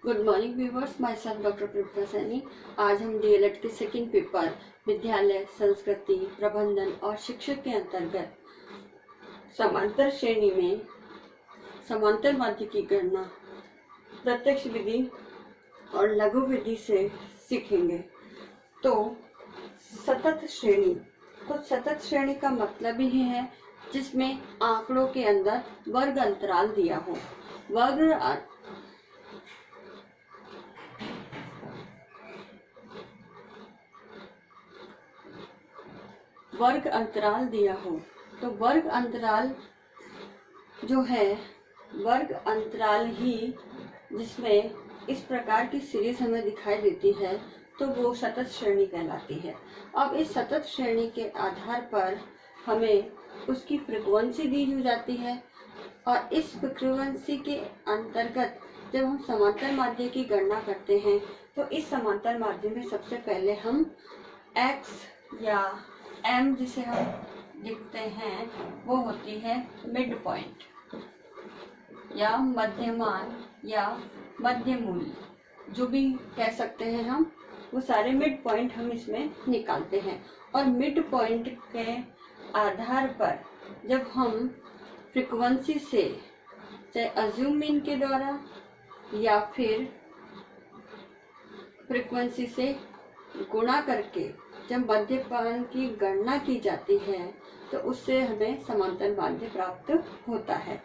Good morning viewers, my self doctor Preeta Saini. आज हम DElEd के सेकंड पेपर विद्यालय, संस्कृति, प्रबंधन और शिक्षक के अंतर्गत समांतर श्रेणी में समांतर माध्य की गणना प्रत्यक्ष विधि और लघु विधि से सीखेंगे। तो सतत श्रेणी का मतलब ही है जिसमें आंकड़ों के अंदर वर्ग अंतराल दिया हो। वर्ग अंतराल दिया हो तो वर्ग अंतराल जो है, वर्ग अंतराल ही जिसमें इस प्रकार की सीरीज हमें दिखाई देती है तो वो सतत श्रेणी कहलाती है। अब इस सतत श्रेणी के आधार पर हमें उसकी फ्रीक्वेंसी दी जो जाती है और इस फ्रीक्वेंसी के अंतर्गत जब हम समांतर माध्य की गणना करते हैं तो इस समांतर माध्य में सबसे पहले हम x या m जिसे हम लिखते हैं वो होती है मिड पॉइंट या मध्यमान या मध्य मूल्य, जो भी कह सकते हैं हम, वो सारे मिड पॉइंट हम इसमें निकालते हैं। और मिड पॉइंट के आधार पर जब हम फ्रीक्वेंसी से चाहे अज्यूम मीन के द्वारा या फिर फ्रीक्वेंसी से गुणा करके जब मध्यमान की गणना की जाती है तो उससे हमें समांतर माध्य प्राप्त होता है।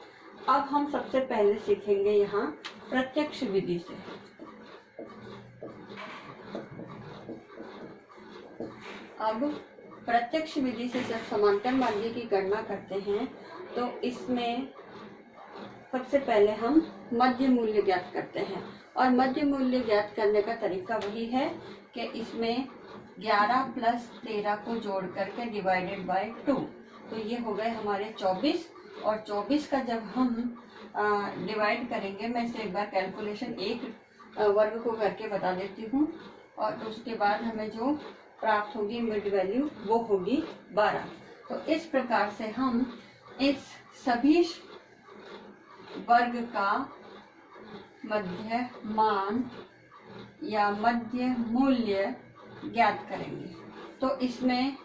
अब हम सबसे पहले सीखेंगे यहाँ प्रत्यक्ष विधि से। अब प्रत्यक्ष विधि से जब समांतर माध्य की गणना करते हैं तो इसमें सबसे पहले हम मध्य मूल्य ज्ञात करते हैं और मध्य मूल्य ज्ञात करने का तरीका वही है कि इसमें 11 प्लस 13 को जोड़ करके डिवाइडेड बाय 2, तो ये हो गए हमारे 24। और 24 का जब हम डिवाइड करेंगे, मैं इसे एक बार कैलकुलेशन एक वर्ग को करके बता देती हूँ, और उसके बाद हमें जो प्राप्त होगी मिड वैल्यू वो होगी 12। तो इस प्रकार से हम इस सभी वर्ग का मध्य मान या मध्य मूल्य ज्ञात करेंगे। तो इसमें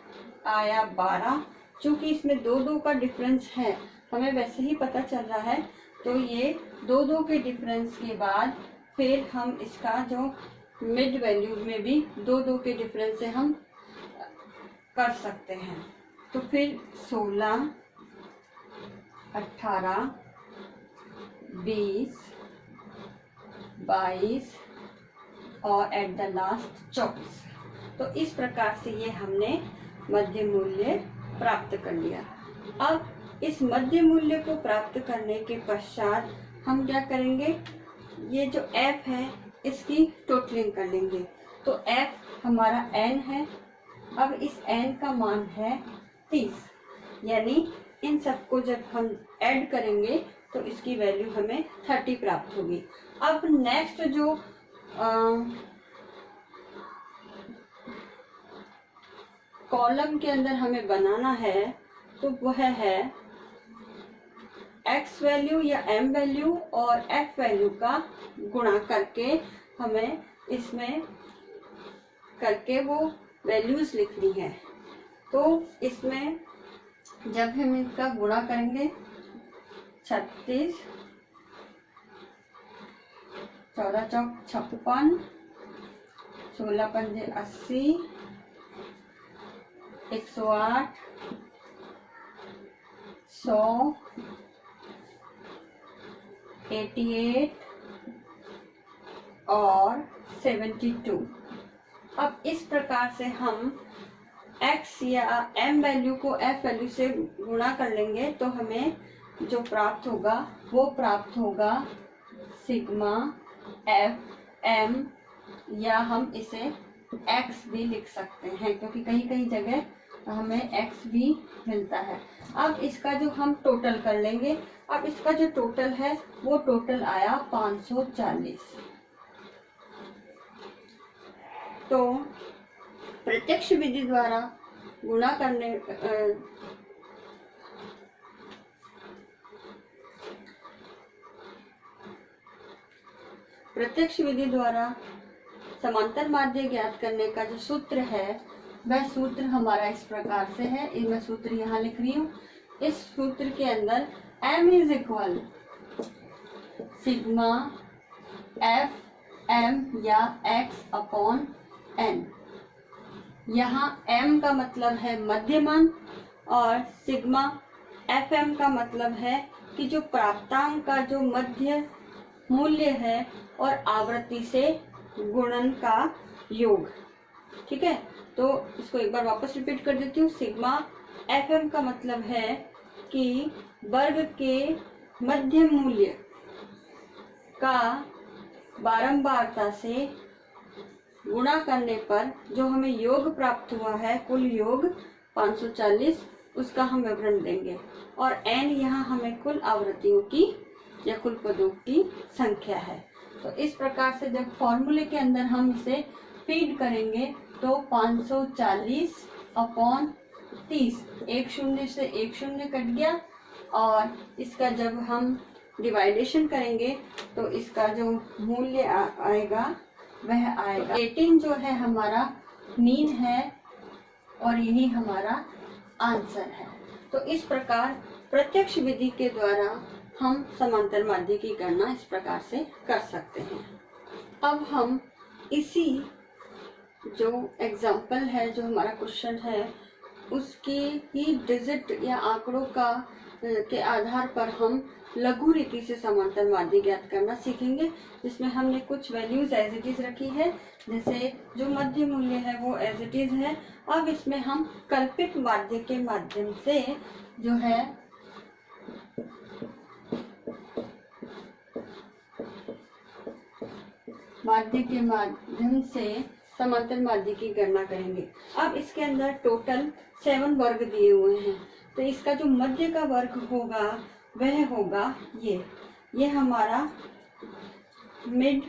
आया 12। चूंकि इसमें 2 का डिफरेंस है, हमें वैसे ही पता चल रहा है, तो ये 2 के डिफरेंस के बाद फिर हम इसका जो मिड वैल्यू में भी 2 के डिफरेंस से हम कर सकते हैं। तो फिर 16, 18, 20, 22 और एट द लास्ट 24। तो इस प्रकार से ये हमने मध्य मूल्य प्राप्त कर लिया। अब इस मध्य मूल्य को प्राप्त करने के पश्चात हम क्या करेंगे, ये जो f है इसकी टोटलिंग कर लेंगे। तो f हमारा n है। अब इस n का मान है 30, यानी इन सबको जब हम ऐड करेंगे तो इसकी वैल्यू हमें 30 प्राप्त होगी। अब नेक्स्ट जो कॉलम के अंदर हमें बनाना है तो वह है x वैल्यू या m वैल्यू और f वैल्यू का गुणा करके हमें इसमें करके वो वैल्यूज लिखनी है। तो इसमें जब हम इनका गुणा करेंगे 36, 14 चौक 56, 16 पंजे 80, 108, 100, 88 और 72। अब इस प्रकार से हम x या m वैल्यू को f वैल्यू से गुणा कर लेंगे तो हमें जो प्राप्त होगा वो प्राप्त होगा सिग्मा f m, या हम इसे x भी लिख सकते हैं क्योंकि कहीं कहीं जगह हमें x भी मिलता है। अब इसका जो हम टोटल कर लेंगे, अब इसका जो टोटल है वो टोटल आया 540। तो प्रत्यक्ष विधि द्वारा गुणा करने प्रत्यक्ष विधि द्वारा समांतर माध्य ज्ञात करने का जो सूत्र है वह सूत्र हमारा इस प्रकार से है। मैं सूत्र यहाँ लिख रही हूँ। इस सूत्र के अंदर m is equal sigma F M या x अपॉन n। यहाँ m का मतलब है मध्यमान और सिग्मा एफ एम का मतलब है कि जो प्राप्तांक का जो मध्य मूल्य है और आवृत्ति से गुणन का योग। ठीक है, तो इसको एक बार वापस रिपीट कर देती हूँ। सिग्मा एफ एम का मतलब है कि वर्ग के मध्य मूल्य का बारंबारता से गुणा करने पर जो हमें योग प्राप्त हुआ है, कुल योग 540, उसका हम विवरण देंगे। और n यहाँ हमें कुल आवृत्तियों की या कुल पदों की संख्या है। तो इस प्रकार से जब फॉर्मूले के अंदर हम इसे फीड करेंगे तो 540 अपॉन 30, एक शून्य से एक शून्य कट गया, और इसका जब हम डिवाइडेशन करेंगे तो इसका जो मूल्य आएगा वह आएगा 18, जो है हमारा मीन है और यही हमारा आंसर है। तो इस प्रकार प्रत्यक्ष विधि के द्वारा हम समांतर माध्य की गणना इस प्रकार से कर सकते हैं। अब हम इसी जो एग्जाम्पल है, जो हमारा क्वेश्चन है, उसकी ही डिजिट या आंकड़ों का के आधार पर हम लघु रीति से समांतर माध्य ज्ञात करना सीखेंगे, जिसमें हमने कुछ वैल्यूज एज इट इज रखी है। जैसे जो मध्य मूल्य है वो एज इट इज है। अब इसमें हम कल्पित माध्य के माध्यम से जो है माध्य के माध्यम से समांतर माध्य की गणना करेंगे। अब इसके अंदर टोटल 7 वर्ग दिए हुए हैं, तो इसका जो मध्य का वर्ग होगा वह होगा ये हमारा मिड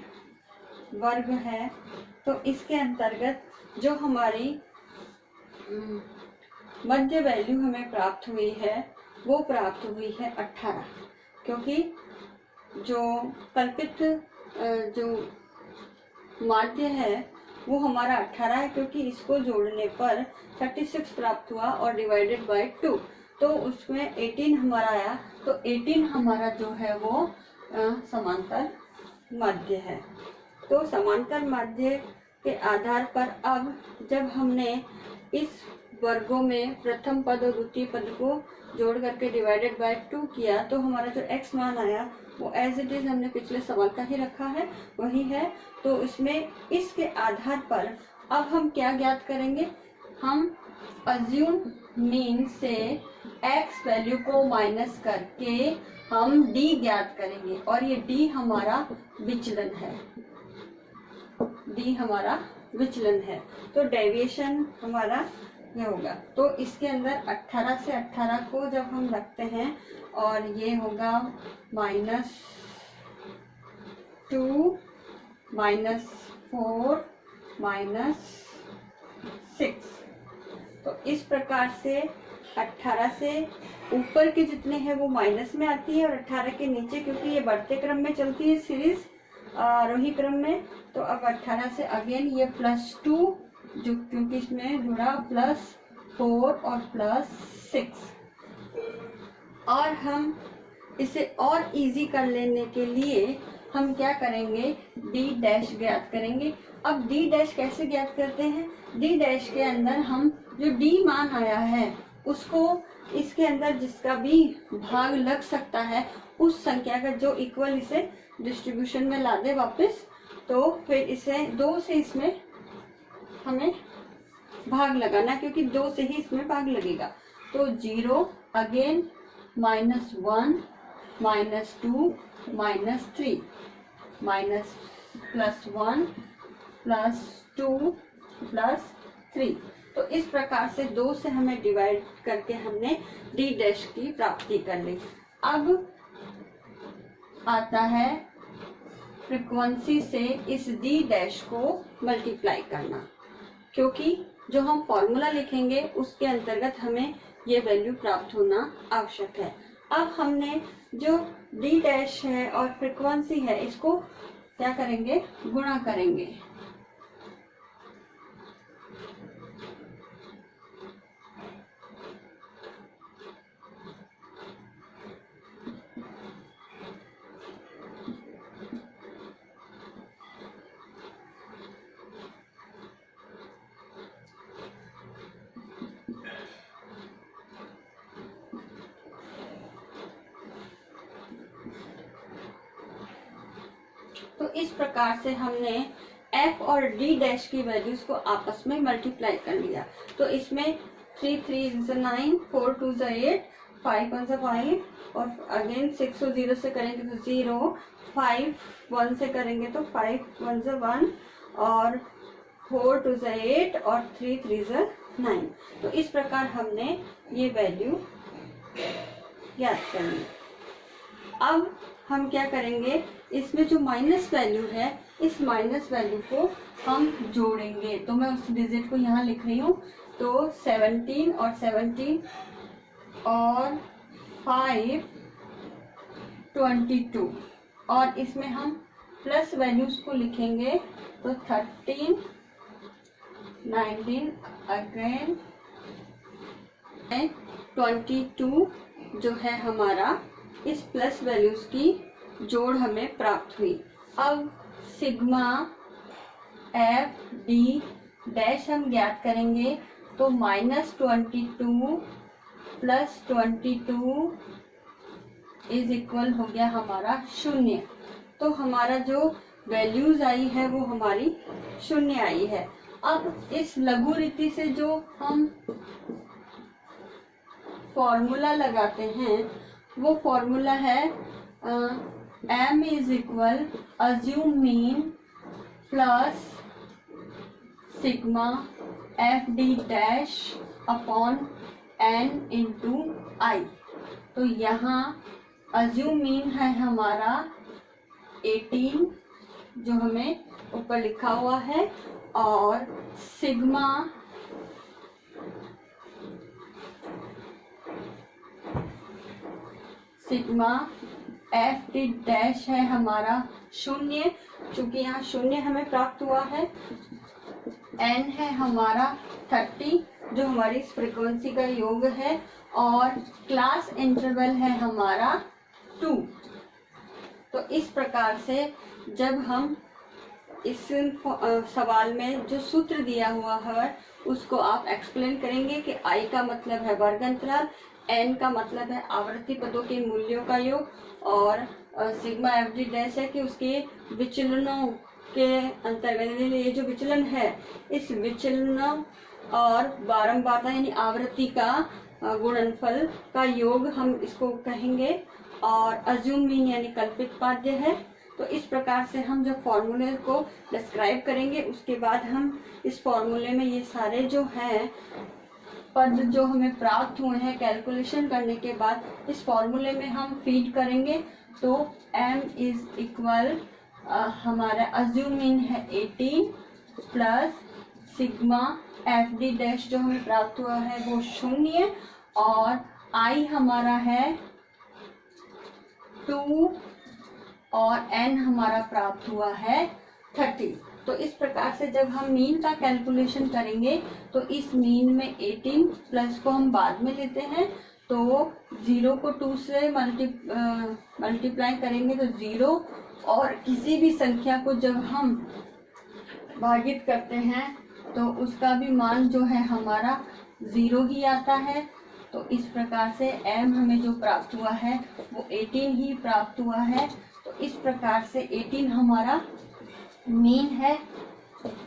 वर्ग है। तो इसके अंतर्गत जो हमारी मध्य वैल्यू हमें प्राप्त हुई है वो प्राप्त हुई है 18, क्योंकि जो कल्पित जो माध्य है वो हमारा 18 है, क्योंकि इसको जोड़ने पर 36 प्राप्त हुआ और डिवाइडेड बाय 2, तो उसमें 18 हमारा आया। तो 18 हमारा जो है वो समांतर माध्य है। तो समांतर माध्य के आधार पर अब जब हमने इस वर्गों में प्रथम पद और द्वितीय पद को जोड़ करके डिवाइडेड बाय 2 किया, तो हमारा जो x मान आया वो एज इट इज हमने पिछले सवाल का ही रखा है, वही है। तो इसमें इसके आधार पर अब हम क्या ज्ञात करेंगे, हम अज्यूम मीन से x वैल्यू को माइनस करके हम d ज्ञात करेंगे, और ये d हमारा विचलन है, d हमारा विचलन है। तो डेविएशन हमारा ये होगा। तो इसके अंदर 18 से 18 को जब हम रखते हैं और ये होगा -2 -4 -6। तो इस प्रकार से 18 से ऊपर के जितने हैं वो माइनस में आती है, और 18 के नीचे, क्योंकि ये बढ़ते क्रम में चलती है सीरीज आरोही क्रम में, तो अब 18 से अगेन ये +2, जो क्योंकि इसमें जुड़ा +4 और +6। और हम इसे और इजी कर लेने के लिए हम क्या करेंगे, d' ज्ञात करेंगे। अब d' कैसे ज्ञात करते हैं, d' के अंदर हम जो d मान आया है उसको इसके अंदर जिसका भी भाग लग सकता है उस संख्या का जो इक्वल इसे डिस्ट्रीब्यूशन में ला दे वापस, तो फिर इसे 2 से इसमें हमें भाग लगाना, क्योंकि 2 से ही इसमें भाग लगेगा। तो 0 अगेन -1 -2 -3 +1 +2 +3। तो इस प्रकार से 2 से हमें डिवाइड करके हमने d' की प्राप्ति कर ली। अब आता है फ्रीक्वेंसी से इस d' को मल्टीप्लाई करना, क्योंकि जो हम फॉर्मूला लिखेंगे उसके अंतर्गत हमें ये वैल्यू प्राप्त होना आवश्यक है। अब हमने जो d' है और फ्रीक्वेंसी है इसको क्या करेंगे, गुणा करेंगे। तो इस प्रकार से हमने f और d डैश की वैल्यूज को आपस में मल्टीप्लाई कर लिया। तो इसमें 3 3 9, 4 2 8, 5 1 5 और अगेन 6 और 0 से करेंगे तो 0, 5 1 से करेंगे तो 5 1 1 और 4 2 8 और 3 3 9। तो इस प्रकार हमने ये वैल्यू याद कर ली। अब हम क्या करेंगे, इसमें जो माइनस वैल्यू है, इस माइनस वैल्यू को हम जोड़ेंगे। तो मैं उस डिजिट को यहाँ लिख रही हूँ। तो 17 और 17 और 5 22 और इसमें हम प्लस वैल्यूज को लिखेंगे तो 13 19 अगेन 22 जो है हमारा, इस प्लस वैल्यूज की जोड़ हमें प्राप्त हुई। अब सिग्मा एफ डी डैश हम ज्ञात करेंगे। तो -22 प्लस 22 इज इक्वल हो गया हमारा 0। तो हमारा जो वैल्यूज आई है वो हमारी 0 आई है। अब इस लघु रीति से जो हम फॉर्मूला लगाते हैं वो फॉर्मूला है m is equal assume mean plus sigma f d dash upon n into i. तो यहाँ अज्यूम मीन है हमारा 18 जो हमें ऊपर लिखा हुआ है, और सिग्मा एफ डी डैश है हमारा 0, क्योंकि यहाँ 0 हमें प्राप्त हुआ है। n है हमारा 30 जो हमारी इस फ्रीक्वेंसी का योग है, और क्लास इंटरवल है हमारा 2। तो इस प्रकार से जब हम इस सवाल में जो सूत्र दिया हुआ है उसको आप एक्सप्लेन करेंगे कि i का मतलब है वर्ग अंतराल, n का मतलब है आवर्ती पदों के मूल्यों का योग, और सिग्मा एफ डी डैश है कि उसके विचलनों के अंतर्गत ये जो विचलन है, इस विचलनों और बारंबारता यानी आवृत्ति का गुणनफल का योग हम इसको कहेंगे, और अज्यूम मीन यानी कल्पित माध्य है। तो इस प्रकार से हम जब फॉर्मूले को डिस्क्राइब करेंगे उसके बाद हम इस फॉर्मूले में ये सारे जो हैं पद जो हमें प्राप्त हुए हैं कैलकुलेशन करने के बाद इस फॉर्मूले में हम फीड करेंगे। तो m इज इक्वल हमारा अज्यूम मीन है 18 plus sigma f d dash जो हमें प्राप्त हुआ है वो 0, और i हमारा है 2 और n हमारा प्राप्त हुआ है 30। तो इस प्रकार से जब हम मीन का कैलकुलेशन करेंगे तो इस मीन में 18 प्लस को हम बाद में लेते हैं, तो 0 को 2 से मल्टीप्लाई करेंगे तो 0, और किसी भी संख्या को जब हम भागित करते हैं तो उसका भी मान जो है हमारा 0 ही आता है। तो इस प्रकार से m हमें जो प्राप्त हुआ है वो 18 ही प्राप्त हुआ है। तो इस प्रकार से 18 हमारा मीन है,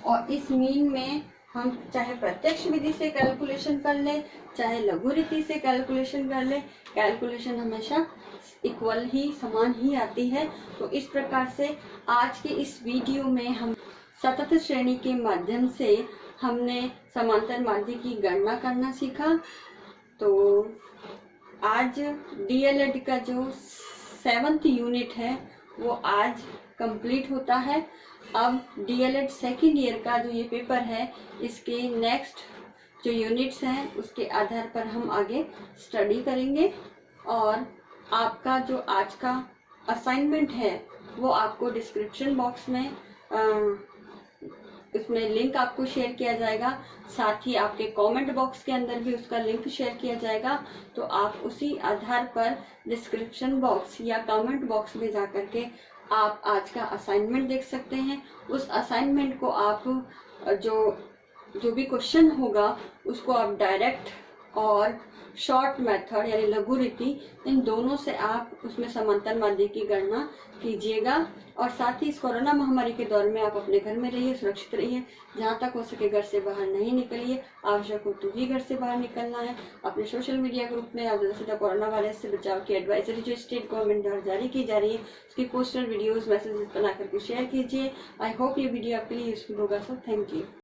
और इस मीन में हम चाहे प्रत्यक्ष विधि से कैलकुलेशन कर ले चाहे लघु रीति से कैलकुलेशन कर ले, कैलकुलेशन हमेशा इक्वल ही समान ही आती है। तो इस प्रकार से आज के इस वीडियो में हम सतत श्रेणी के माध्यम से हमने समांतर माध्य की गणना करना सीखा। तो आज डीएलएड का जो 7th यूनिट है वो आज कंप्लीट होता है। अब डीएलएड सेकेंड ईयर का जो ये पेपर है इसके नेक्स्ट जो यूनिट्स हैं उसके आधार पर हम आगे स्टडी करेंगे, और आपका जो आज का असाइनमेंट है वो आपको डिस्क्रिप्शन बॉक्स में उसमें लिंक आपको शेयर किया जाएगा, साथ ही आपके कमेंट बॉक्स के अंदर भी उसका लिंक शेयर किया जाएगा। तो आप उसी आधार पर डिस्क्रिप्शन बॉक्स या कमेंट बॉक्स में जा करके आप आज का असाइनमेंट देख सकते हैं। उस असाइनमेंट को आप जो भी क्वेश्चन होगा उसको आप डायरेक्ट और शॉर्ट मेथड यानी लघु रीति, इन दोनों से आप उसमें समांतर माध्य की गणना कीजिएगा। और साथ ही इस कोरोना महामारी के दौर में आप अपने घर में रहिए, सुरक्षित रहिए, जहाँ तक हो सके घर से बाहर नहीं निकलिए, आवश्यक हो तो ही घर से बाहर निकलना है। अपने सोशल मीडिया ग्रुप में आप ज़्यादा कोरोना वायरस से बचाव की एडवाइजरी जो स्टेट गवर्नमेंट द्वारा जारी की जा रही है उसकी पोस्टर वीडियोज मैसेजेस बना करके शेयर कीजिए। आई होप ये वीडियो आपके लिए यूजफुल होगा। So thank you.